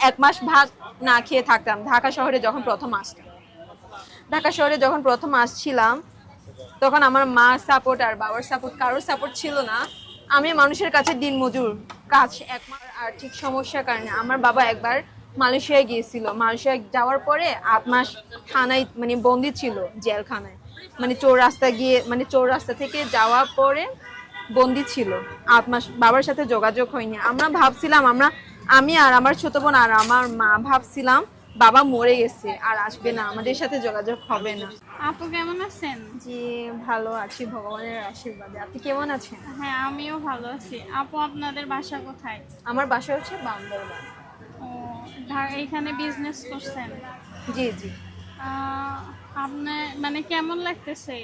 1 মাস ভাত না খেয়ে থাকতাম ঢাকা শহরে যখন প্রথম আসতাম। ঢাকা শহরে যখন প্রথম আসছিলাম তখন আমার মা সাপোর্ট আর বাবার সাপোর্ট কারোর সাপোর্ট ছিল না। আমি মানুষের কাছে দিনমজুর কাজ, এক মাস আর্থিক সমস্যার কারণে আমার বাবা একবার মালয়েশিয়ায় গিয়েছিল। মালয়েশিয়ায় যাওয়ার পরে 8 মাস থানায় মানে বন্দি ছিল, জেলখানায়, মানে চৌরাস্তা গিয়ে মানে চৌরাস্তা থেকে যাওয়ার পরে বন্দি ছিল 8 মাস। বাবার সাথে যোগাযোগ হয়নি। আমরা ভাবছিলাম আমি আর আমার ছোট বোন আর আমার মা ভাবছিলাম বাবা মরে গেছে আর আসবে না, আমাদের সাথে যোগাযোগ হবে না। আপু কেমন আছেন? জি, ভালো আছি ভগবানের আশীর্বাদে। আপনি কেমন আছেন? হ্যাঁ, আমিও ভালো আছি। আপু, আপনাদের বাসা কোথায়? আমার বাসা হচ্ছে বান্দরবান। ও, এখানে বিজনেস করছেন? জি জি। আপনার মানে কেমন লাগতেছে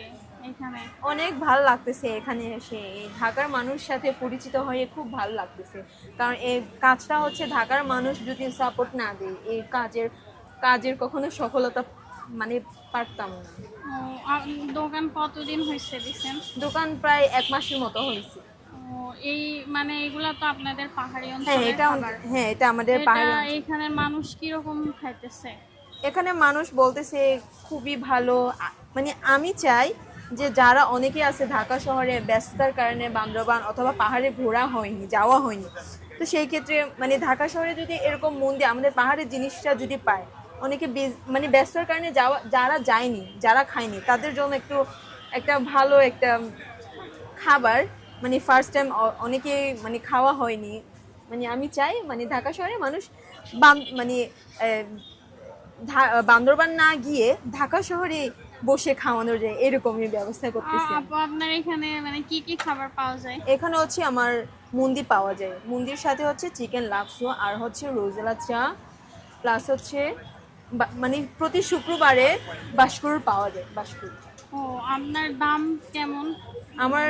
এখানে? অনেক ভালো লাগতেছে এখানে এসে, এই ঢাকার মানুষ সাথে পরিচিত হয়ে খুব ভালো লাগতেছে। কারণ এই কাজটা হচ্ছে ঢাকার মানুষ যদি সাপোর্ট না দেয় এই কাজের কখনো সফলতা মানে পারতাম না। ও, দোকান কতদিন হয়েছে দিছেন? দোকান প্রায় 1 মাসের মতো হয়েছে। ও, এই মানে এগুলা তো আপনাদের পাহাড়ি হ্যাঁ অঞ্চলের এটা, খাবার। হ্যাঁ এটা আমাদের এটা পাহাড়ি অঞ্চল। এখানের মানুষ কিরকম খাইতেছে? এখানে মানুষ বলতেছে খুবই ভালো। মানে আমি চাই যে যারা অনেকে আছে ঢাকা শহরে ব্যস্ততার কারণে বান্দরবান অথবা পাহাড়ে ঘোরা হয়নি, যাওয়া হয়নি, তো সেই ক্ষেত্রে মানে ঢাকা শহরে যদি এরকম মন দিয়ে আমাদের পাহাড়ের জিনিসটা যদি পায়, অনেকে মানে ব্যস্ততার কারণে যারা যায়নি, যারা খায়নি, তাদের জন্য একটা ভালো একটা খাবার, মানে ফার্স্ট টাইম অনেকে মানে খাওয়া হয়নি। মানে আমি চাই মানে ঢাকা শহরে মানুষ মানে বান্দরবান না গিয়ে ঢাকা শহরে বসে খাওয়ানোর যায় এরকমই ব্যবস্থা করতেছি। আপু, আপনার এখানে মানে কি কি খাবার পাওয়া যায়? এখানে হচ্ছে আমার মুন্দি পাওয়া যায়, মুন্দির সাথে হচ্ছে চিকেন লাপসো আর হচ্ছে রোজেলা চা, প্লাস হচ্ছে মানে প্রতি শুক্রবারে বাসকুর পাওয়া যায়, বাসকুর। ও, আপনার দাম কেমন? আমার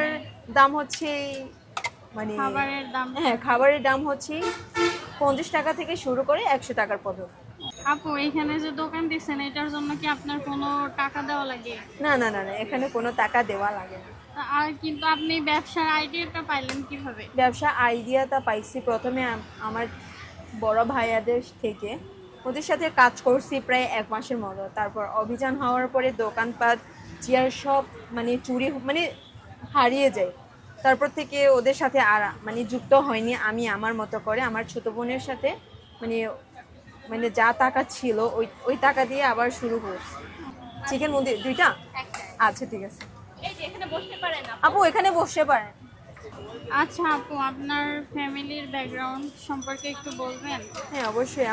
দাম হচ্ছে মানে খাবারের দাম? হ্যাঁ, খাবারের দাম হচ্ছে 50 টাকা থেকে শুরু করে 100 টাকার পর্যন্ত। আপু, এখানে যে দোকান দিচ্ছেন এটার জন্য কি আপনার কোনো টাকা দেওয়া লাগে? না না না না, এখানে কোনো টাকা দেওয়া লাগে না। আর কিন্তু আপনি ব্যবসার আইডিয়াটা পাইলেন কিভাবে? ব্যবসা আইডিয়াটা পাইছি প্রথমে আমার বড় ভাইয়াদের থেকে। ওদের সাথে কাজ করছি প্রায় 1 মাসের মতো। তারপর অভিযান হওয়ার পরে দোকানপাট, চেয়ার সব মানে চুরি মানে হারিয়ে যায়। তারপর থেকে ওদের সাথে আর মানে যুক্ত হয়নি। আমি আমার মতো করে আমার ছোট বোনের সাথে মানে মানে যা টাকা ছিল ওই টাকা দিয়ে আবার শুরু করছি। চিকেন মন্দির 2টা? আচ্ছা ঠিক আছে। আপু এখানে বসতে পারেন। আচ্ছা আপু, আপনার ফ্যামিলির ব্যাকগ্রাউন্ড সম্পর্কে একটু বলবেন? হ্যাঁ অবশ্যই।